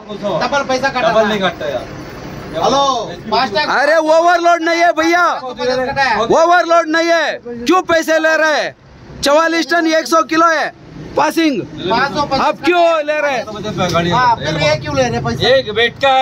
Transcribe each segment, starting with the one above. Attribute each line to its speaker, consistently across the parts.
Speaker 1: Double पैसा काटा, double नहीं काटता यार। Hello, FASTag.
Speaker 2: अरे ओवरलोड नहीं है भैया, ओवरलोड नहीं है, क्यों पैसे ले रहे हैं? 44 टन 100 किलो है पासिंग,
Speaker 1: 500
Speaker 2: आप क्यों ले रहे हैं?
Speaker 1: हाँ, फिर ये क्यों ले रहे पैसे? एक बेट का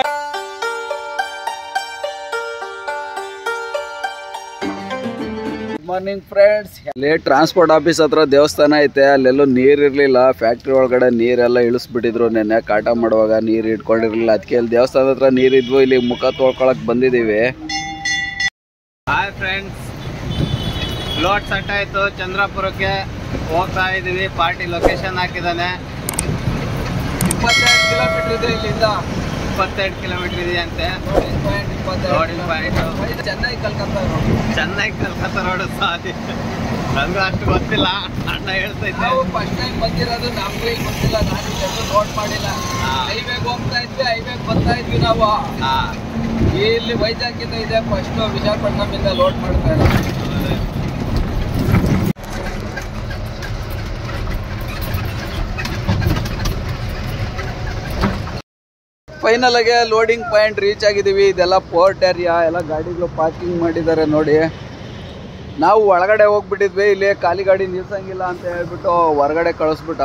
Speaker 2: ಮಾರ್ನಿಂಗ್ ಫ್ರೆಂಡ್ಸ್, ಇಲ್ಲಿ ಟ್ರಾನ್ಸ್ಪೋರ್ಟ್ ಆಫೀಸ್ ಹತ್ರ ದೇವಸ್ಥಾನ ಐತೆ. ಅಲ್ಲೆಲ್ಲೂ ನೀರ್ ಇರ್ಲಿಲ್ಲ, ಫ್ಯಾಕ್ಟ್ರಿ ಒಳಗಡೆ ನೀರೆಲ್ಲ ಇಳಿಸ್ಬಿಟ್ಟಿದ್ರು. ನೆನ್ನೆ ಕಾಟ ಮಾಡುವಾಗ ನೀರ್ ಇಟ್ಕೊಂಡಿರ್ಲಿಲ್ಲ, ಅದಕ್ಕೆ ಇಲ್ಲಿ ದೇವಸ್ಥಾನದ ಹತ್ರ ನೀರಿದ್ವು. ಇಲ್ಲಿ ಮುಖ ತೊಳ್ಕೊಳಕ್ ಬಂದಿದೀವಿ.
Speaker 3: ಹಾಯ್ ಫ್ರೆಂಡ್ಸ್, ಲೋಡ್ ಸೆಟ್ ಆಯ್ತು, ಚಂದ್ರಪುರಕ್ಕೆ ಹೋಗ್ತಾ ಇದೀವಿ. Party location ಹಾಕಿದಾನೆ.
Speaker 2: 22 ಕಿಲೋಮೀಟರ್ ಇದೆ ಇಲ್ಲಿಂದ,
Speaker 3: 22 ಕಿಲೋಮೀಟರ್ ಇದೆ ಅಂತೆ loading point.
Speaker 2: Chennai Calcutta
Speaker 3: road sorry, ನಂಗೂ ಅಷ್ಟು ಗೊತ್ತಿಲ್ಲ, ಅಣ್ಣ ಹೇಳ್ತೈತೆ.
Speaker 2: ಫಸ್ಟ್ ಟೈಮ್ ಬಂದಿರೋದು, ನಮ್ಗೂ ಈಗ ಗೊತ್ತಿಲ್ಲ. ನಾನು ಇಲ್ಲೆಲ್ಲೂ ನೋಟ್ ಮಾಡಿಲ್ಲ. ಹೈವೇಗೆ ಹೋಗ್ತಾ ಇದ್ವಿ, ಹೈವೇಗೆ ಬರ್ತಾ ಇದ್ವಿ ನಾವು. ಇಲ್ಲಿ ವೈಜಾಗಿಂದ ಇದೆ, ಫಸ್ಟ್ ವಿಶಾಖಪಟ್ಟಣದಿಂದ ಲೋಡ್ ಮಾಡ್ತಾ ಇದ್ದೀವಿ. ಫೈನಲ್ ಆಗಿ ಲೋಡಿಂಗ್ ಪಾಯಿಂಟ್ ರೀಚ್ ಆಗಿದ್ದೀವಿ. ಇದೆಲ್ಲ ಪೋರ್ಟ್ ಏರಿಯಾ, ಎಲ್ಲ ಗಾಡಿಗಳು ಪಾರ್ಕಿಂಗ್ ಮಾಡಿದ್ದಾರೆ ನೋಡಿ. ನಾವು ಒಳಗಡೆ ಹೋಗ್ಬಿಟ್ಟಿದ್ವಿ, ಇಲ್ಲಿ ಖಾಲಿ ಗಾಡಿ ನಿಲ್ಸಂಗಿಲ್ಲ ಅಂತ ಹೇಳ್ಬಿಟ್ಟು ಹೊರಗಡೆ ಕಳಿಸ್ಬಿಟ್ಟ.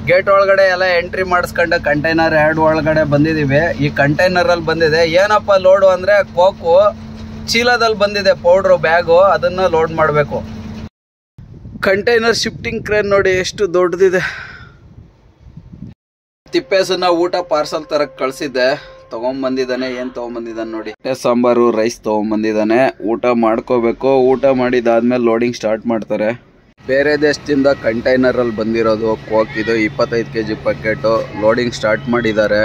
Speaker 2: ಗೇಟ್ ಒಳಗಡೆ ಎಲ್ಲ ಎಂಟ್ರಿ ಮಾಡಿಸ್ಕೊಂಡು ಕಂಟೈನರ್ ಎರಡು ಒಳಗಡೆ ಬಂದಿದ್ದೀವಿ. ಈ ಕಂಟೈನರಲ್ಲಿ ಬಂದಿದೆ ಏನಪ್ಪ ಲೋಡು ಅಂದರೆ ಕೋಕು, ಚೀಲದಲ್ಲಿ ಬಂದಿದೆ ಪೌಡ್ರು ಬ್ಯಾಗು, ಅದನ್ನು ಲೋಡ್ ಮಾಡಬೇಕು. ಕಂಟೈನರ್ ಶಿಫ್ಟಿಂಗ್ ಕ್ರೇನ್ ನೋಡಿ ಎಷ್ಟು ದೊಡ್ಡದಿದೆ. ತಿಪ್ಪೇಸನ್ನ ಊಟ ಪಾರ್ಸಲ್ ತರಕ್ ಕಳ್ಸಿದ್ದೆ, ತಗೊಂಬಂದಿದ್ದಾನೆ. ಏನ್ ತಗೊಂಬಂದಿದ್ದಾನೆ ನೋಡಿ, ಸಾಂಬಾರು ರೈಸ್ ತಗೊಂಬಂದಿದ್ದಾನೆ. ಊಟ ಮಾಡ್ಕೋಬೇಕು. ಊಟ ಮಾಡಿದಾದ್ಮೇಲೆ ಲೋಡಿಂಗ್ ಸ್ಟಾರ್ಟ್ ಮಾಡ್ತಾರೆ. ಬೇರೆ ದೇಶದಿಂದ ಕಂಟೈನರ್ ಅಲ್ಲಿ ಬಂದಿರೋದು ಕೋಕ್, ಇದು 25 kg ಪ್ಯಾಕೆಟ್. ಲೋಡಿಂಗ್ ಸ್ಟಾರ್ಟ್ ಮಾಡಿದ್ದಾರೆ.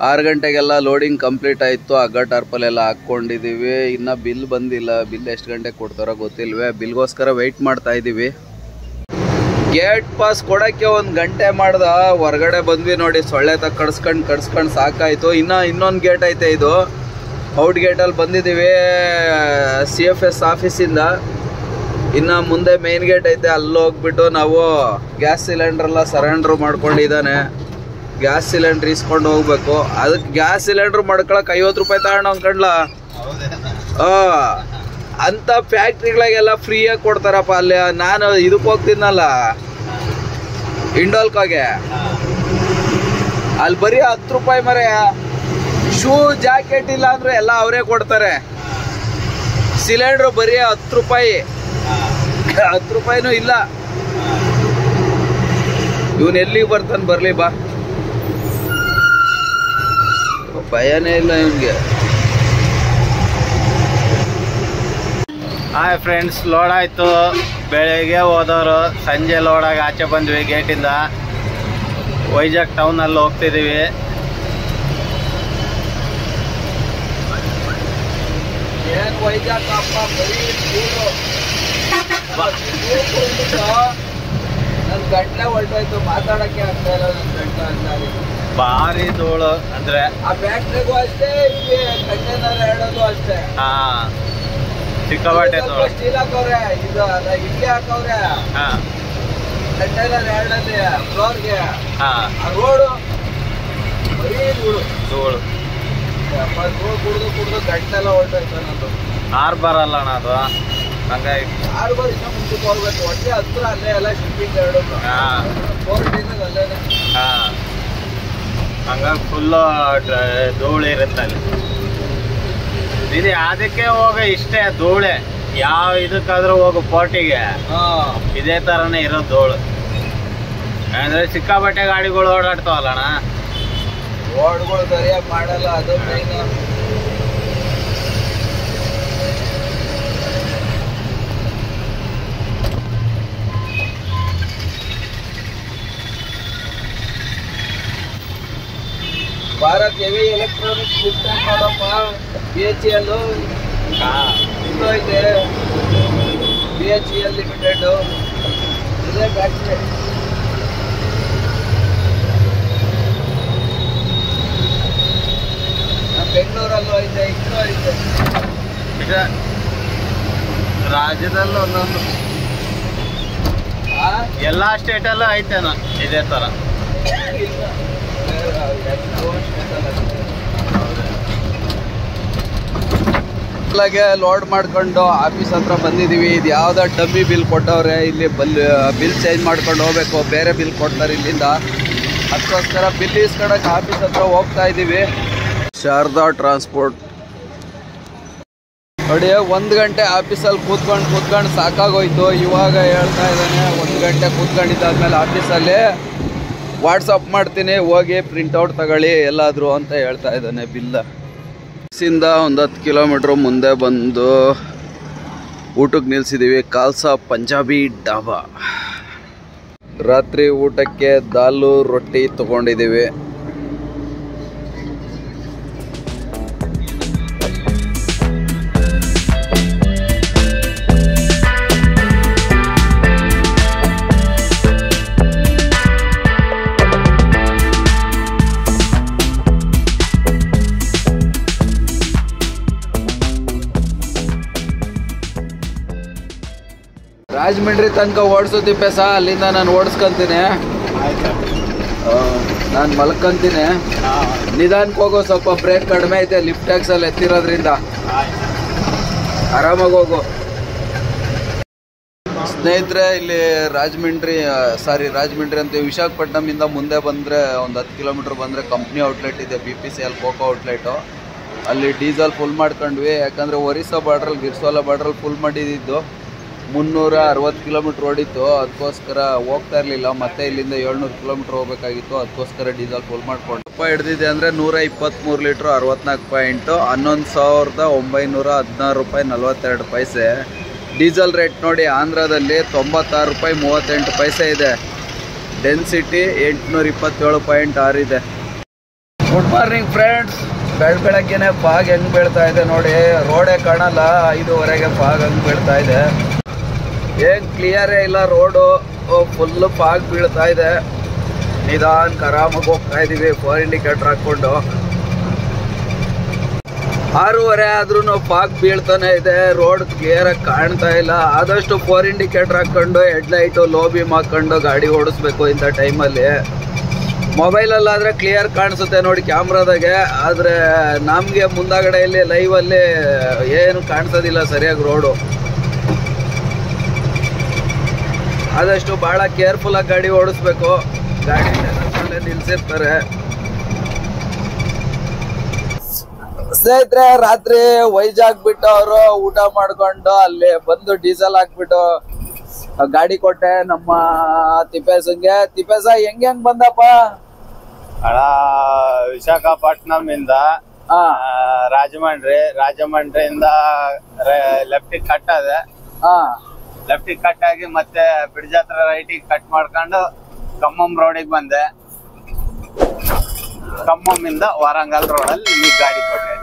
Speaker 2: ಆರು ಗಂಟೆಗೆಲ್ಲ ಲೋಡಿಂಗ್ ಕಂಪ್ಲೀಟ್ ಆಯಿತು. ಹಗ್ಗ ಟಾರ್ಪಲ್ ಎಲ್ಲ ಹಾಕ್ಕೊಂಡಿದ್ದೀವಿ. ಇನ್ನು ಬಿಲ್ ಬಂದಿಲ್ಲ, ಬಿಲ್ ಎಷ್ಟು ಗಂಟೆಗೆ ಕೊಡ್ತಾರೋ ಗೊತ್ತಿಲ್ವೇ. ಬಿಲ್ಗೋಸ್ಕರ ವೆಯ್ಟ್ ಮಾಡ್ತಾ ಇದ್ದೀವಿ. ಗೇಟ್ ಪಾಸ್ ಕೊಡೋಕ್ಕೆ 1 ಗಂಟೆ ಮಾಡ್ದ. ಹೊರಗಡೆ ಬಂದ್ವಿ ನೋಡಿ, ಸೊಳ್ಳೆ ಕಡ್ಸ್ಕೊಂಡು ಸಾಕಾಯಿತು. ಇನ್ನೊಂದು ಗೇಟ್ ಐತೆ, ಇದು ಔಟ್ ಗೇಟಲ್ಲಿ ಬಂದಿದ್ದೀವಿ CFS ಆಫೀಸಿಂದ. ಇನ್ನು ಮುಂದೆ ಮೇನ್ ಗೇಟ್ ಐತೆ, ಅಲ್ಲಿ ಹೋಗ್ಬಿಟ್ಟು ನಾವು ಗ್ಯಾಸ್ ಸಿಲಿಂಡ್ರೆಲ್ಲ ಸರೆಂಡ್ರ್ ಮಾಡ್ಕೊಂಡಿದ್ದಾನೆ. ಗ್ಯಾಸ್ ಸಿಲಿಂಡ್ರ್ ಇಸ್ಕೊಂಡು ಹೋಗ್ಬೇಕು. ಅದಕ್ಕೆ ಗ್ಯಾಸ್ ಸಿಲಿಂಡ್ರ್ ಮಾಡ್ಕೊಳಕ್ 50 ರೂಪಾಯಿ ತಗೊಂಡು ಅನ್ಕೊಂಡ್ಲ. ಅಂತ ಫ್ಯಾಕ್ಟ್ರಿಗಳಿಗೆಲ್ಲ ಫ್ರೀಯಾಗಿ ಕೊಡ್ತಾರಪ್ಪ ಅಲ್ಲಿ. ನಾನು ಇದಕ್ಕೆ ಹೋಗ್ತಿದ್ನಲ್ಲ ಇಂಡೋಲ್ಕಾಗೆ, ಅಲ್ಲಿ ಬರೀ 10 ರೂಪಾಯಿ ಮರೆ. ಶೂ ಜಾಕೆಟ್ ಇಲ್ಲ ಅಂದ್ರೆ ಎಲ್ಲ ಅವರೇ ಕೊಡ್ತಾರೆ. ಸಿಲಿಂಡ್ರು ಬರೀ 10 ರೂಪಾಯಿ, 10 ರೂಪಾಯಿನೂ ಇಲ್ಲ. ಇವನ್ ಎಲ್ಲಿಗೆ ಬರ್ತಾನೆ, ಬರ್ಲಿ ಬಾ, ಭಯನೇ ಇಲ್ಲ ಇವನ್ಗೆ.
Speaker 3: ಹಾಯ್ ಫ್ರೆಂಡ್ಸ್, ಲೋಡ್ ಆಯ್ತು. ಬೆಳಗ್ಗೆ ಹೋದವರು ಸಂಜೆ ಲೋಡಾಗಿ ಆಚೆ ಬಂದ್ವಿ ಗೇಟಿಂದ. ವೈಜಾಗ್ ಟೌನಲ್ಲಿ ಹೋಗ್ತಿದ್ದೀವಿ.
Speaker 2: ಏನ್ ವೈಜಾಗ್ ನನ್ ಗಂಟ್ಲೆ ಹೊರಟೋಯ್ತು, ಮಾತಾಡಕ್ಕೆ ಆಗ್ತಾ ಇಲ್ಲ. ನನ್ ಗಂಟ್ಲೆ
Speaker 3: ಭಾರಿ ಧೂಳು ಅಂದ್ರೆ.
Speaker 2: ಆ ಫ್ಯಾಕ್ಟ್ರಿಗೂ ಅಷ್ಟೇ, ಇಲ್ಲಿ ಕಂಟೈನರ್ ಹೇಳೋದು ಅಷ್ಟೇ.
Speaker 3: ಹಾ, ಸಿಕ್ಕಾಪಟ್ಟೆ ಧೂಳು.
Speaker 2: ಸ್ಟೀಲ್ ಹಾಕವ್ರೆ, ಇದು ಇಡ್ಲಿ ಹಾಕವ್ರೆ.
Speaker 3: ಹಾ,
Speaker 2: ಕಂಟೈನರ್ ಹೇಳಲ್ಲಿ ಫ್ಲೋರ್ಗೆ.
Speaker 3: ಹಾ,
Speaker 2: ಆ ರೋಡು ಬರೀ ಧೂಳು.
Speaker 3: ಧೂಳು
Speaker 2: ಕುಡ್ದು ಗಂಟೆಲ್ಲ ಹೊರಟೋಯ್ತು ನನ್ನದು.
Speaker 3: ಹಾರ್ಬರ್ ಅಲ್ಲ ಅಣ್ಣ ಅದು, ಹಂಗಾಗಿ
Speaker 2: 6 ವರ್ಷ ಮುಂದಕ್ಕೆ ಹೋಗ್ಬೇಕು. ಒಟ್ಟೆ ಹತ್ರ ಅಲ್ಲೇ ಎಲ್ಲ ಶಿಪ್ಪಿಂಗ್ ಹೇಳೋದು.
Speaker 3: ಹಾ,
Speaker 2: 4 days ಅಲ್ಲೇನೆ.
Speaker 3: ಹಾ, ಹಂಗಾಗಿ ಫುಲ್ಲು ಧೂಳು ಇರುತ್ತೆ ಅಲ್ಲಿ. ಇದು ಅದಕ್ಕೆ ಹೋಗ ಇಷ್ಟೇ ಧೂಳೆ. ಯಾವ ಇದಕ್ಕಾದ್ರೂ ಹೋಗು ಪೋರ್ಟಿಗೆ, ಇದೇ ತರನೇ ಇರೋ ಧೂಳು. ಅಂದ್ರೆ ಸಿಕ್ಕಾಪಟ್ಟೆ ಗಾಡಿಗಳು ಓಡಾಡ್ತಾವಲ್ಲ ಅಣ್ಣ.
Speaker 2: ರೋಡ್ಗಳು ಸರಿಯಾಗಿ ಮಾಡಲ್ಲ, ಅದು ಮೇನ್. ಎಲೆಕ್ಟ್ರಾನಿಕ್ಸ್ ನೋಡಪ್ಪ, BHEL ಇದು ಇದೆ, BHEL ಲಿಮಿಟೆಡ್ ಇದೇ ಫ್ಯಾಕ್ಟ್ರಿ. ಬೆಂಗಳೂರಲ್ಲೂ ಐತೆ, ಇಲ್ಲೂ ಐತೆ.
Speaker 3: ಈಗ ರಾಜ್ಯದಲ್ಲೂ ಒಂದೊಂದು ಎಲ್ಲಾ ಸ್ಟೇಟಲ್ಲೂ ಐತೇನ ಇದೇ ತರ.
Speaker 2: ಲೋಡ್ ಮಾಡ್ಕೊಂಡು ಆಫೀಸ್ ಹತ್ರ ಬಂದಿದೀವಿ. ಇದು ಯಾವ್ದೋ ಡಮ್ಮಿ ಬಿಲ್ ಕೊಟ್ಟವ್ರೆ. ಇಲ್ಲಿ ಬಿಲ್ ಚೇಂಜ್ ಮಾಡ್ಕೊಂಡು ಹೋಗ್ಬೇಕು, ಬೇರೆ ಬಿಲ್ ಕೊಡ್ತಾರೆ ಇಲ್ಲಿಂದ. ಅದಕ್ಕೋಸ್ಕರ ಬಿಲ್ ಇಸ್ಕೊಳಕ್ಕೆ ಆಫೀಸ್ ಹತ್ರ ಹೋಗ್ತಾ ಇದೀವಿ. ಶಾರದಾ ಟ್ರಾನ್ಸ್ಪೋರ್ಟ್ ನೋಡಿ, 1 ಗಂಟೆ ಆಫೀಸಲ್ಲಿ ಕೂತ್ಕೊಂಡು ಸಾಕಾಗೋಯ್ತು. ಇವಾಗ ಹೇಳ್ತಾ ಇದ್ದಾನೆ 1 ಗಂಟೆ ಕೂತ್ಕೊಂಡಿದ್ದಾದ್ಮೇಲೆ ಆಫೀಸಲ್ಲಿ ವಾಟ್ಸಪ್ ಮಾಡ್ತೀನಿ, ಹೋಗಿ ಪ್ರಿಂಟೌಟ್ ತಗೊಳ್ಳಿ ಎಲ್ಲಾದರೂ ಅಂತ ಹೇಳ್ತಾ ಇದ್ದಾನೆ. ಬಿಲ್ಲ ಇಂದ ಒಂದು 10 ಕಿಲೋಮೀಟ್ರ್ ಮುಂದೆ ಬಂದು ಊಟಕ್ಕೆ ನಿಲ್ಸಿದ್ದೀವಿ. ಖಾಲ್ಸಾ ಪಂಜಾಬಿ ಡಾಬಾ. ರಾತ್ರಿ ಊಟಕ್ಕೆ ದಾಲು ರೊಟ್ಟಿ ತಗೊಂಡಿದ್ದೀವಿ. ರಾಜಮಂಡ್ರಿ ತನಕ ಓಡಿಸೋ ತಿಪ್ಪೇಸ, ಅಲ್ಲಿಂದ ನಾನು ಓಡಿಸ್ಕೊಂತೀನಿ. ನಾನು ಮಲ್ಕೊಂತೀನಿ. ನಿಧಾನಕ್ಕೆ ಹೋಗೋ, ಸ್ವಲ್ಪ ಬ್ರೇಕ್ ಕಡಿಮೆ ಐತೆ, ಲಿಫ್ಟ್ ಟ್ಯಾಕ್ಸಲ್ಲಿ ಎತ್ತಿರೋದ್ರಿಂದ ಆರಾಮಾಗಿ ಹೋಗು. ಸ್ನೇಹಿತರೆ, ಇಲ್ಲಿ ರಾಜಮಂಡ್ರಿ ಅಂತ ವಿಶಾಖಪಟ್ಟಣಮಿಂದ ಮುಂದೆ ಬಂದರೆ ಒಂದು 10 ಕಿಲೋಮೀಟ್ರ್ ಬಂದರೆ ಕಂಪ್ನಿ ಔಟ್ಲೆಟ್ ಇದೆ, BPCL ಕೋಕೋ ಔಟ್ಲೆಟು. ಅಲ್ಲಿ ಡೀಸೆಲ್ ಫುಲ್ ಮಾಡ್ಕೊಂಡ್ವಿ. ಯಾಕಂದರೆ ಒರಿಸ್ಸಾ ಬಾರ್ಡ್ರಲ್ಲಿ, ಗಿರ್ಸೋಲ ಬಾರ್ಡ್ರಲ್ಲಿ ಫುಲ್ ಮಾಡಿದ್ದು 360 ಕಿಲೋಮೀಟ್ರ್ ಓಡಿತ್ತು. ಅದಕ್ಕೋಸ್ಕರ ಹೋಗ್ತಾ ಇರಲಿಲ್ಲ. ಮತ್ತೆ ಇಲ್ಲಿಂದ 700 ಕಿಲೋಮೀಟ್ರ್ ಹೋಗಬೇಕಾಗಿತ್ತು. ಅದಕ್ಕೋಸ್ಕರ ಡೀಸೆಲ್ ಫುಲ್ ಮಾಡ್ಕೊಂಡು ಹಿಡಿದಿದೆ. ಅಂದರೆ 123 ಲೀಟ್ರು 64 ಪಾಯಿಂಟು, 11,916 ರೂಪಾಯಿ 42 ಪೈಸೆ. ಡೀಸೆಲ್ ರೇಟ್ ನೋಡಿ, ಆಂಧ್ರದಲ್ಲಿ 96 ರೂಪಾಯಿ 38 ಪೈಸೆ ಇದೆ. ಡೆನ್ಸಿಟಿ 827.6 ಇದೆ. Good morning friends. ಬೆಳಗ್ಗೆನೆ ಫಾಗ್ ಹೆಂಗೆ ಬೀಳ್ತಾ ಇದೆ ನೋಡಿ. ರೋಡೇ ಕಾಣಲ್ಲ. 5:15ಗೆ ಫಾಗ್ ಹಂಗೆ ಬೀಳ್ತಾ ಇದೆ. ಏನು ಕ್ಲಿಯರೇ ಇಲ್ಲ ರೋಡು. ಫುಲ್ಲು ಫಾಗ್ ಬೀಳ್ತಾ ಇದೆ. ನಿಧಾನಕ್ಕೆ ಆರಾಮಾಗಿ ಹೋಗ್ತಾ ಇದ್ದೀವಿ 4 ಇಂಡಿಕೇಟರ್ ಹಾಕ್ಕೊಂಡು. 6:15 ಆದ್ರೂ ಫಾಗ್ ಬೀಳ್ತಾನೆ ಇದೆ. ರೋಡ್ ಕ್ಲಿಯರಾಗಿ ಕಾಣ್ತಾ ಇಲ್ಲ. ಆದಷ್ಟು 4 ಇಂಡಿಕೇಟರ್ ಹಾಕ್ಕೊಂಡು ಹೆಡ್ಲೈಟು ಲೋ ಬೀಮ್ ಹಾಕ್ಕೊಂಡು ಗಾಡಿ ಓಡಿಸ್ಬೇಕು ಇಂಥ ಟೈಮಲ್ಲಿ. ಮೊಬೈಲಲ್ಲಾದರೆ ಕ್ಲಿಯರ್ ಕಾಣಿಸುತ್ತೆ ನೋಡಿ ಕ್ಯಾಮ್ರಾದಾಗೆ. ಆದರೆ ನಮಗೆ ಮುಂದಾಗಡೆಯಲ್ಲಿ ಲೈವಲ್ಲಿ ಏನು ಕಾಣಿಸೋದಿಲ್ಲ ಸರಿಯಾಗಿ ರೋಡು. ಆದಷ್ಟು ಭಾಳ ಕೇರ್ಫುಲ್ಲಾಗಿ ಗಾಡಿ ಓಡಿಸ್ಬೇಕು. ಗಾಡಿ ನಿಲ್ಸಿರ್ತಾರೆ. ಸ್ನೇಹಿತರೆ, ರಾತ್ರಿ ವೈಜಾಗ್ ಬಿಟ್ಟು ಅವರು ಊಟ ಮಾಡ್ಕೊಂಡು ಅಲ್ಲಿ ಬಂದು ಡೀಸೆಲ್ ಹಾಕ್ಬಿಟ್ಟು ಗಾಡಿ ಕೊಟ್ಟೆ ನಮ್ಮ ತಿಪ್ಪೇಸಂಗೆ. ತಿಪ್ಪೇಸ ಹೆಂಗ್ ಬಂದಪ್ಪ?
Speaker 3: ವಿಶಾಖಪಟ್ಟಣಂ ಇಂದ ರಾಜಮಂಡ್ರಿಯಿಂದ ಲೆಫ್ಟಿಗೆ ಕಟ್ ಅದೆ. ಲೆಫ್ಟಿಗೆ ಕಟ್ ಆಗಿ ಮತ್ತೆ ಬ್ರಿಡ್ಜ್ ಹತ್ರ ರೈಟಿಗೆ ಕಟ್ ಮಾಡ್ಕೊಂಡು ಖಮ್ಮಂ ರೋಡಿಗೆ ಬಂದೆ. ಖಮ್ಮಂನಿಂದ ವಾರಂಗಲ್ ರೋಡಲ್ಲಿ ನಿಮಗೆ ಗಾಡಿ ಕೊಟ್ಟೆ.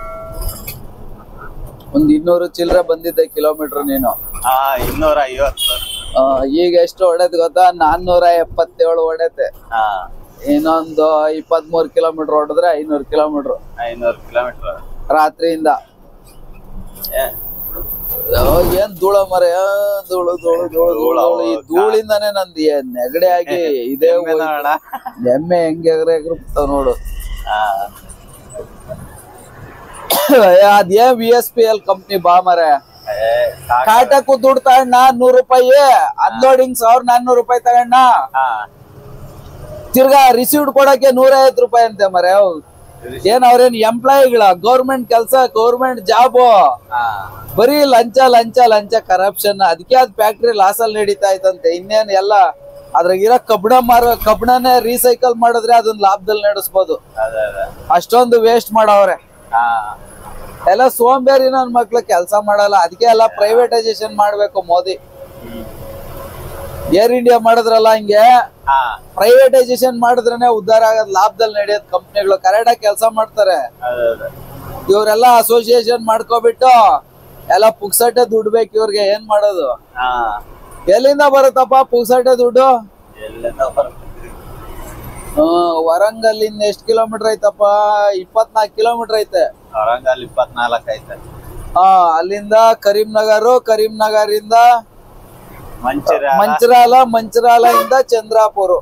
Speaker 2: ಒಂದು 200 ಚಿಲ್ಲರೆ ಬಂದಿದ್ದೆ ಕಿಲೋಮೀಟರ್ ನೀನು.
Speaker 3: 250.
Speaker 2: ಈಗ ಎಷ್ಟು ಹೊಡೆದ್ ಗೊತ್ತಾ? 477 ಹೊಡೆತೆ. ಇನ್ನೊಂದು 23 ಕಿಲೋಮೀಟರ್ ಹೊಡೆದ್ರೆ 500 ಕಿಲೋಮೀಟರ್.
Speaker 3: 500 ಕಿಲೋಮೀಟರ್
Speaker 2: ರಾತ್ರಿಯಿಂದ. ಏನ್ ಧೂಳ ಮರ, ಧೂಳು ಧೂಳು ಧೂಳು ಧೂಳು. ಈ ಧೂಳಿಂದಾನೆ ನಂದು ನೆಗಡೆ ಆಗಿ ಇದೇ ಎಮ್ಮೆ ಹೆಂಗೆ ಎಗ್ರಬಿಡ್ತಾವ ನೋಡು. ಅದೇ VSPL ಕಂಪ್ನಿ ಬಾ ಮರ. ಕಾಟಕ್ಕೂ ದುಡ್ಡು ತಗೊಂಡ 100 ರೂಪಾಯಿ, ಅನ್ಲೋಡಿಂಗ್ 1400 ರೂಪಾಯಿ ತಗೊಂಡ. ತಿರ್ಗಾ ರಿಸೀವ್ಡ್ ಕೊಡಕ್ಕೆ 150 ರೂಪಾಯಿ ಅಂತೆ ಮರ. ಏನ್ ಅವ್ರೇನ್ ಎಂಪ್ಲಾಯಿಗಳ? ಗೌರ್ಮೆಂಟ್ ಕೆಲ್ಸ, ಗೌರ್ಮೆಂಟ್ ಜಾಬು. ಬರೀ ಲಂಚ ಲಂಚ ಲಂಚ, ಕರಪ್ಷನ್. ಅದಕ್ಕೆ ಅದ್ ಫ್ಯಾಕ್ಟ್ರಿ ಲಾಸ್ ಅಲ್ಲಿ ನಡೀತಾ ಇತ್ತಂತೆ. ಇನ್ನೇನ್ ಎಲ್ಲ ಅದ್ರಾಗಿರೋ ಕಬ್ಬಣನೇ ರೀಸೈಕಲ್ ಮಾಡಿದ್ರೆ ಅದನ್ನ ಲಾಭದಲ್ಲಿ ನಡೆಸ್ಬೋದು. ಅಷ್ಟೊಂದು ವೇಸ್ಟ್ ಮಾಡವ್ರೆ. ಎಲ್ಲ ಸೋಂಬೇರಿ ನನ್ ಮಕ್ಳು ಕೆಲಸ ಮಾಡಲ್ಲ. ಅದಕ್ಕೆ ಎಲ್ಲ ಪ್ರೈವೇಟೈಸೇಷನ್ ಮಾಡ್ಬೇಕು ಮೋದಿ. ಏರ್ ಇಂಡಿಯಾ ಮಾಡಿದ್ರಲ್ಲ ಹಿಂಗೆ ಪ್ರೈವೇಟೈಸೇಷನ್ ಮಾಡಿದ್ರೇನೆ ಉದ್ಧಾರ ಆಗೋದ್, ಲಾಭದಲ್ಲಿ ನಡೆಯೋದ್ ಕಂಪ್ನಿಗಳು. ಕರೆಕ್ಟಾಗಿ ಕೆಲಸ ಮಾಡ್ತಾರೆ. ಇವ್ರೆಲ್ಲ ಅಸೋಸಿಯೇಷನ್ ಮಾಡ್ಕೊಬಿಟ್ಟು ಎಲ್ಲ ಪುಕ್ಸಟ್ಟೆ ದುಡ್ಡು ಬೇಕು ಇವ್ರಿಗೆ. ಏನ್ ಮಾಡೋದು? ಎಲ್ಲಿಂದ ಬರುತ್ತಪ್ಪ ಪುಕ್ಸಟ್ಟೆ ದುಡ್ಡು? ವರಂಗಲ್ಲಿಂದ ಎಷ್ಟು ಕಿಲೋಮೀಟರ್ ಐತಪ್ಪ? 24 ಕಿಲೋಮೀಟರ್ ಐತೆ.
Speaker 3: ವರಂಗಲ್ 24 ಐತೆ.
Speaker 2: ಅಲ್ಲಿಂದ ಕರೀಂನಗರಿಂದ ಮಂಚಿರಾಲ ಇಂದ ಚಂದ್ರಾಪುರ,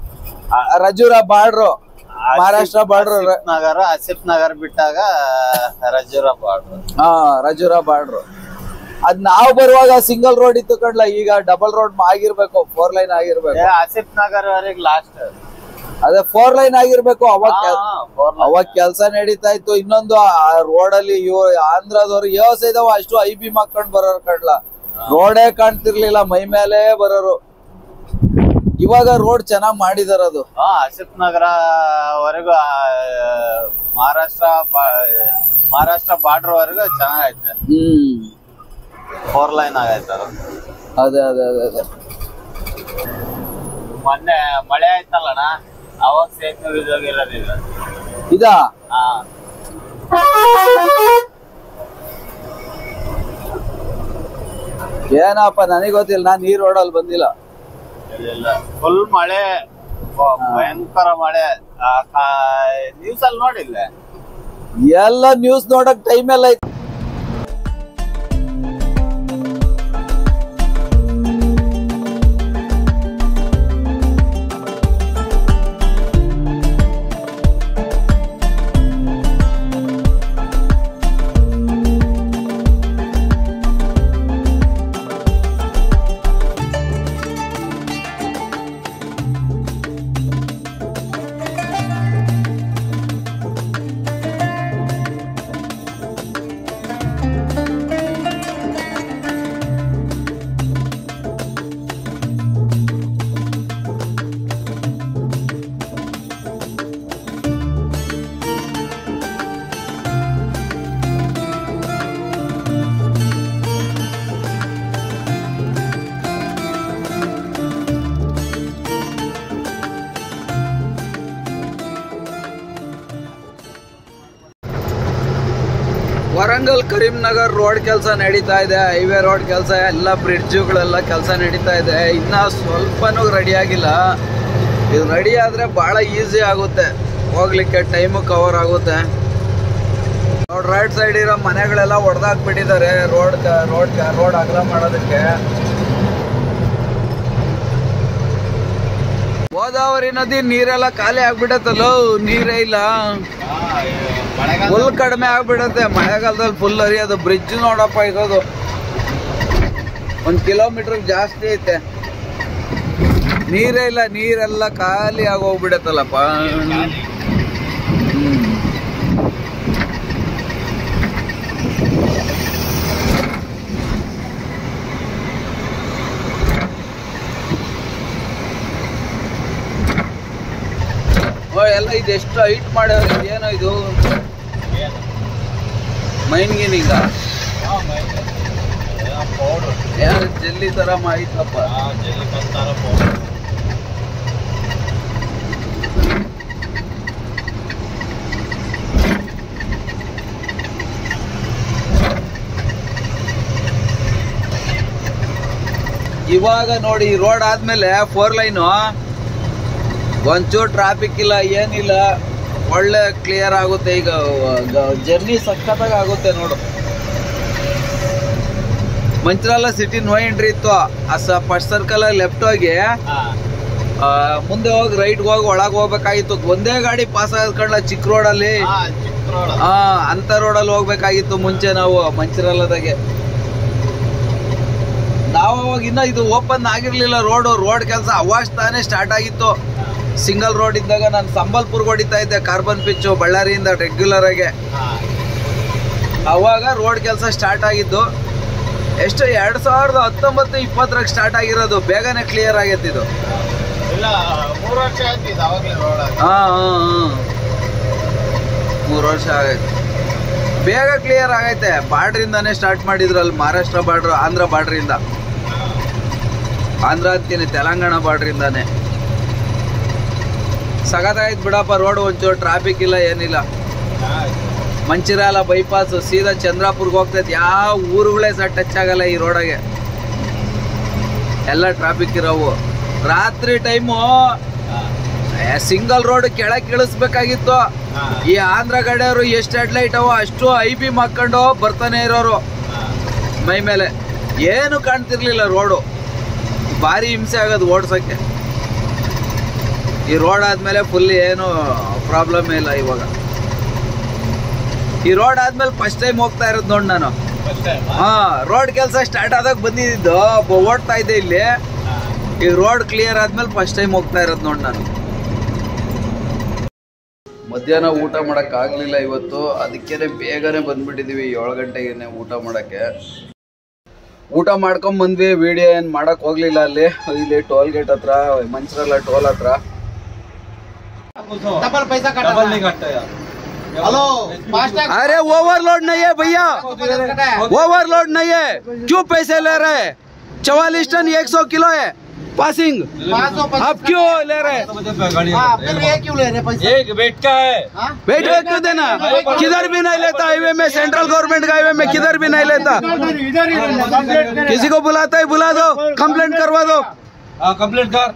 Speaker 2: ರಜೂರ ಬಾರ್ಡ್ರು, ಮಹಾರಾಷ್ಟ್ರ ಬಾರ್ಡ್ರು.
Speaker 3: ಆಸಿಫ್ ನಗರ್ ಬಿಟ್ಟಾಗ
Speaker 2: ರಜೂರ ಬಾರ್ಡ್ರು. ಅದ್ ನಾವ್ ಬರುವಾಗ ಸಿಂಗಲ್ ರೋಡ್ ಇತ್ತು ಕಡ್ಲ, ಈಗ ಡಬಲ್ ರೋಡ್ ಆಗಿರ್ಬೇಕು, 4 ಲೈನ್ ಆಗಿರ್ಬೇಕು.
Speaker 3: ಆಸಿಫ್ ನಗರ್ ವರೆಗೆ ಲಾಸ್ಟ್.
Speaker 2: ಅದೇ 4 ಲೈನ್ ಆಗಿರ್ಬೇಕು. ಅವಾಗ ಕೆಲ್ಸ ನಡೀತಾ ಇತ್ತು. ಇನ್ನೊಂದು ರೋಡಲ್ಲಿ ಆಂಧ್ರದವ್ರು ಯೋಸ್ ಇದಾವ, ಅಷ್ಟು IB ಮಾಡ್ಕೊಂಡ್ ಬರೋರು ಕಡ್ಲ. ರೋಡೇ ಕಾಣ್ತಿರ್ಲಿಲ್ಲ, ಮೈ ಮೇಲೆ ಬರೋರು. ಇವಾಗ ರೋಡ್ ಚೆನ್ನಾಗ್ ಮಾಡಿದಾರ. ಅದು
Speaker 3: ಆಸಿಫ್ ನಗರ ವರೆಗೂ ಮಹಾರಾಷ್ಟ್ರ ಬಾರ್ಡರ್ ವರೆಗೂ ಚೆನ್ನಾಗೈತೆ. 4 ಲೈನ್ ಆಗೈತೆ.
Speaker 2: ಅದೇ
Speaker 3: ಮೊನ್ನೆ ಮಳೆ ಆಯ್ತಲ್ಲಣ್ಣ, ಅವಾಗ ಸೇತುವೆ ಬಿದ್ದೋಗಿರೋದಿಲ್ಲ.
Speaker 2: ಇದಾ? ಏನಪ್ಪ ನನಗೆ ಗೊತ್ತಿಲ್ಲ, ನಾನ್ ಈ ರೋಡಲ್ಲಿ ಬಂದಿಲ್ಲ.
Speaker 3: ಫುಲ್ ಮಳೆ, ಭಯಂಕರ ಮಳೆ. ನ್ಯೂಸ್ ಅಲ್ಲಿ ನೋಡಿಲ್ಲ?
Speaker 2: ಎಲ್ಲ ನ್ಯೂಸ್ ನೋಡಕ್ ಟೈಮ್ ಎಲ್ಲ ಐತಿ. ವರಂಗಲ್ ಕರೀಂನಗರ್ ರೋಡ್ ಕೆಲಸ ನಡೀತಾ ಇದೆ. ಹೈವೇ ರೋಡ್ ಕೆಲಸ, ಎಲ್ಲ ಬ್ರಿಡ್ಜುಗಳೆಲ್ಲ ಕೆಲಸ ನಡೀತಾ ಇದೆ. ಇನ್ನ ಸ್ವಲ್ಪನೂ ರೆಡಿ ಆಗಿಲ್ಲ. ಇದು ರೆಡಿ ಆದ್ರೆ ಬಹಳ ಈಸಿ ಆಗುತ್ತೆ, ಹೋಗ್ಲಿಕ್ಕೆ ಟೈಮು ಕವರ್ ಆಗುತ್ತೆ. ರೈಟ್ ಸೈಡ್ ಇರೋ ಮನೆಗಳೆಲ್ಲ ಹೊಡೆದಾಕ್ಬಿಟ್ಟಿದ್ದಾರೆ ರೋಡ್ ಅಗಲ ಮಾಡೋದಕ್ಕೆ. ಗೋದಾವರಿ ನದಿ ನೀರೆಲ್ಲ ಖಾಲಿ ಆಗ್ಬಿಡತ್ತಲ್ಲ, ನೀರೇ ಇಲ್ಲ, ಫುಲ್ ಕಡಿಮೆ ಆಗ್ಬಿಡತ್ತೆ. ಮಳೆಗಾಲದಲ್ಲಿ ಫುಲ್ ಹರಿಯೋದು. ಬ್ರಿಡ್ಜ್ ನೋಡಪ್ಪ ಇರೋದು 1 ಕಿಲೋಮೀಟರ್ ಜಾಸ್ತಿ ಐತೆ. ನೀರೇ ಇಲ್ಲ, ನೀರೆಲ್ಲ ಖಾಲಿ ಆಗೋಗ್ಬಿಡತ್ತಲ್ಲಪ್ಪ. ಎಲ್ಲ ಇದೆಷ್ಟು ಹೈಟ್ ಮಾಡ್ಯಾರ, ಏನೋ ಇದು ಮೈನ್ಗಿನೀಗ ಜಲ್ಲಿ ತರ ಆಯ್ತಪ್ಪ. ಇವಾಗ ನೋಡಿ, ರೋಡ್ ಆದ್ಮೇಲೆ 4 ಲೈನು, ಒಂಚೂರು ಟ್ರಾಫಿಕ್ ಇಲ್ಲ, ಏನಿಲ್ಲ, ಒಳ್ಳೆ ಕ್ಲಿಯರ್ ಆಗುತ್ತೆ. ಈಗ ಜರ್ನಿ ಸಖತ್ತಾಗಿ ಆಗುತ್ತೆ ನೋಡು. ಮಂಚಿರಾಲ ಸಿಟಿ ನೋ ಎಂಟ್ರಿ ಇತ್ತು. ಫಸ್ಟ್ ಸರ್ಕಲ್ ಲೆಫ್ಟ್ ಹೋಗಿ ಮುಂದೆ ಹೋಗಿ ರೈಟ್ ಹೋಗಿ ಒಳಗೆ ಹೋಗ್ಬೇಕಾಗಿತ್ತು. ಒಂದೇ ಗಾಡಿ ಪಾಸ್ ಆದ್ಕೊಂಡ್ಲ ಚಿಕ್ಕ ರೋಡಲ್ಲಿ. ಅಂತ ರೋಡಲ್ಲಿ ಹೋಗ್ಬೇಕಾಗಿತ್ತು ಮುಂಚೆ ನಾವು ಮಂಚಿರಾಲದಾಗೆ. ನಾವು ಅವಾಗ ಇನ್ನ ಇದು ಓಪನ್ ಆಗಿರ್ಲಿಲ್ಲ ರೋಡ್ ಕೆಲಸ ಅವಾಗ ತಾನೇ ಸ್ಟಾರ್ಟ್ ಆಗಿತ್ತು. ಸಿಂಗಲ್ ರೋಡ್ ಇದ್ದಾಗ ನಾನು ಸಂಬಲ್ಪುರ್ಗೆ ಹೊಡಿತಾ ಇದ್ದೆ, ಕಾರ್ಬನ್ ಪಿಚ್ಚು ಬಳ್ಳಾರಿಯಿಂದ ರೆಗ್ಯುಲರ್ ಆಗಿ. ಅವಾಗ ರೋಡ್ ಕೆಲಸ ಸ್ಟಾರ್ಟ್ ಆಗಿದ್ದು ಎಷ್ಟು 2019-20 ಸ್ಟಾರ್ಟ್ ಆಗಿರೋದು. ಬೇಗನೆ ಕ್ಲಿಯರ್ ಆಗೈತೆ ಇದು. 3 ವರ್ಷ ಆಗೈತೆ. ಬೇಗ ಕ್ಲಿಯರ್ ಆಗೈತೆ. ಬಾರ್ಡ್ರಿಂದಾನೇ ಸ್ಟಾರ್ಟ್ ಮಾಡಿದ್ರು ಅಲ್ಲಿ, ಮಹಾರಾಷ್ಟ್ರ ಬಾರ್ಡ್ರ್, ಆಂಧ್ರ ಬಾರ್ಡ್ರಿಂದ. ಆಂಧ್ರ ಅಂತೀನಿ, ತೆಲಂಗಾಣ ಬಾರ್ಡ್ರಿಂದಾನೆ. ಸಗದಾಯ್ತು ಬಿಡಪ್ಪ ರೋಡ್, ಒಂಚೂರು ಟ್ರಾಫಿಕ್ ಇಲ್ಲ ಏನಿಲ್ಲ. ಮಂಚಿರಾಲ ಬೈಪಾಸ್ ಸೀದಾ ಚಂದ್ರಾಪುರ್ಗೆ ಹೋಗ್ತೈತೆ. ಯಾವ ಊರುಗಳೇ ಸಹ ಟಚ್ ಆಗಲ್ಲ ಈ ರೋಡಾಗೆ, ಎಲ್ಲ ಟ್ರಾಫಿಕ್ ಇರೋವು. ರಾತ್ರಿ ಟೈಮು ಸಿಂಗಲ್ ರೋಡ್ ಕೆಳಗೆ ಇಳಿಸ್ಬೇಕಾಗಿತ್ತು. ಈ ಆಂಧ್ರ ಕಡೆಯವರು ಎಷ್ಟು ಹೆಡ್ಲೈಟ್ ಅವ ಅಷ್ಟು IB ಹಾಕೊಂಡು ಬರ್ತಾನೆ ಇರೋರು ಮೈ ಮೇಲೆ. ಏನು ಕಾಣ್ತಿರ್ಲಿಲ್ಲ ರೋಡು, ಭಾರಿ ಹಿಂಸೆ ಆಗೋದು ಓಡ್ಸೋಕ್ಕೆ. ಈ ರೋಡ್ ಆದ್ಮೇಲೆ ಫುಲ್ ಏನು ಪ್ರಾಬ್ಲಮ್ ಇಲ್ಲ ಇವಾಗ. ಈ ರೋಡ್ ಆದ್ಮೇಲೆ ಫಸ್ಟ್ ಟೈಮ್ ಹೋಗ್ತಾ ಇರೋದು ನೋಡಿ ನಾನು. ರೋಡ್ ಕೆಲಸ ಸ್ಟಾರ್ಟ್ ಆದಾಗ ಬಂದಿದ್ದು, ಓಡ್ತಾ ಇದ್ದೆ ಇಲ್ಲಿ. ಈ ರೋಡ್ ಕ್ಲಿಯರ್ ಆದ್ಮೇಲೆ ಫಸ್ಟ್ ಟೈಮ್ ಹೋಗ್ತಾ ಇರೋದು ನೋಡಿ ನಾನು. ಮಧ್ಯಾಹ್ನ ಊಟ ಮಾಡಕ್ ಆಗ್ಲಿಲ್ಲ ಇವತ್ತು, ಅದಕ್ಕೇನೆ ಬೇಗನೆ ಬಂದ್ಬಿಟ್ಟಿದೀವಿ. 7 ಗಂಟೆಗೆ ಊಟ ಮಾಡಕ್ಕೆ. ಊಟ ಮಾಡ್ಕೊಂಡ್ ಬಂದ್ವಿ. ವಿಡಿಯೋ ಏನ್ ಮಾಡಕ್ ಹೋಗ್ಲಿಲ್ಲ. ಇಲ್ಲಿ ಟೋಲ್ ಗೇಟ್ ಹತ್ರ, ಮಂಚಿರಾಲ ಟೋಲ್ ಹತ್ರ.
Speaker 1: डबल नहीं कटता यार।
Speaker 3: हेलो,
Speaker 2: अरे ओवरलोड नहीं है भैया, ओवरलोड नहीं है। क्यों पैसे ले रहे हैं? 44 टन 100 किलो है पासिंग, आप क्यों ले रहे हैं?
Speaker 3: फिर ये क्यों ले रहे पैसे?
Speaker 1: एक वेट का है,
Speaker 2: वेट क्यों देना? किधर भी नहीं लेता हाईवे में, सेंट्रल गवर्नमेंट का हाईवे में किधर भी नहीं लेता। किसी को बुलाता है बुला दो, कंप्लेंट करवा दो।
Speaker 1: कंप्लेंट कर।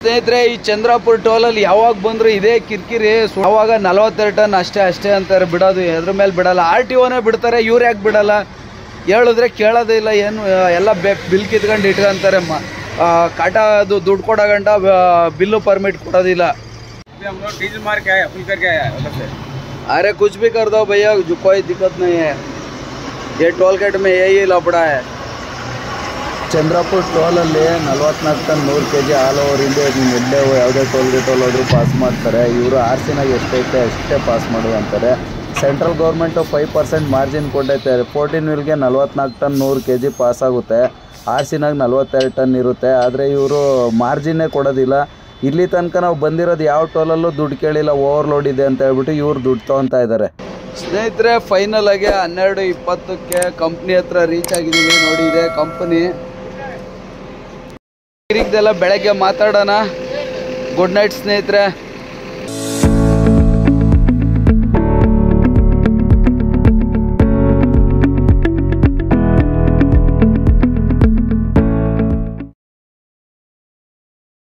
Speaker 2: ಸ್ನೇಹಿತರೆ, ಈ ಚಂದ್ರಾಪುರ ಟೋಲಲ್ಲಿ ಯಾವಾಗ ಬಂದ್ರು ಇದೇ ಕಿರಿಕಿರಿ. ಅವಾಗ 42 ಟನ್ ಅಷ್ಟೇ ಅಂತಾರೆ ಬಿಡೋದು, ಎದ್ರ ಮೇಲೆ ಬಿಡಲ್ಲ. RTOನೇ ಬಿಡ್ತಾರೆ, ಇವ್ರು ಯಾಕೆ ಬಿಡಲ್ಲ? ಹೇಳಿದ್ರೆ ಕೇಳೋದೇ ಇಲ್ಲ. ಏನು ಎಲ್ಲ ಬಿಲ್ ಕಿತ್ಕೊಂಡು ಇಟ್ಕೊಂತಾರೆ. ಕಾಟ ಅದು ದುಡ್ಡು ಕೊಡೋ ಗಂಟ ಬಿಲ್ಲು ಪರ್ಮಿಟ್ ಕೊಡೋದಿಲ್ಲ.
Speaker 1: डीजल मार के आया, फुल करके आया उधर से।
Speaker 2: अरे कुछ भी कर दो भैया, जो कोई दिक्कत नहीं है। ये टोल गेट में यही लफड़ा है. ಚಂದ್ರಾಪುರ ಟೋಲಲ್ಲಿ 44 ton 100 kg all over India ಎಲ್ಲೇ ಯಾವುದೇ ಟೋಲ್ ಗೇಟ್ ಹೋದ್ರು ಪಾಸ್ ಮಾಡ್ತಾರೆ. ಇವರು RCನಾಗ ಎಷ್ಟೈತೆ ಅಷ್ಟೇ ಪಾಸ್ ಮಾಡೋದು ಅಂತಾರೆ. ಸೆಂಟ್ರಲ್ ಗೌರ್ಮೆಂಟು 5% ಮಾರ್ಜಿನ್ ಕೊಟ್ಟೈತೆ. 14 ವೀಲ್ಗೆ 44 ಟನ್ 100 kg ಪಾಸ್ ಆಗುತ್ತೆ. RCನಾಗ 42 ಟನ್ ಇರುತ್ತೆ. ಆದರೆ ಇವರು ಮಾರ್ಜಿನ್ನೇ ಕೊಡೋದಿಲ್ಲ. ಇಲ್ಲಿ ತನಕ ನಾವು ಬಂದಿರೋದು ಯಾವ ಟೋಲಲ್ಲೂ ದುಡ್ಡು ಕೇಳಿಲ್ಲ, ಓವರ್ಲೋಡ್ ಇದೆ ಅಂತ ಹೇಳ್ಬಿಟ್ಟು ಇವ್ರು ದುಡ್ಡು ತೊಗೊತಾ ಇದ್ದಾರೆ. ಸ್ನೇಹಿತರೆ, ಫೈನಲ್ ಆಗಿ 12:20ಕ್ಕೆ ಕಂಪ್ನಿ ಹತ್ರ ರೀಚ್ ಆಗಿದ್ದೀವಿ. ನೋಡಿ, ಇದೆ ಕಂಪ್ನಿ. ಬೆಳಗ್ಗೆ ಮಾತಾಡೋಣ. ಗುಡ್ ನೈಟ್ ಸ್ನೇಹಿತರೆ.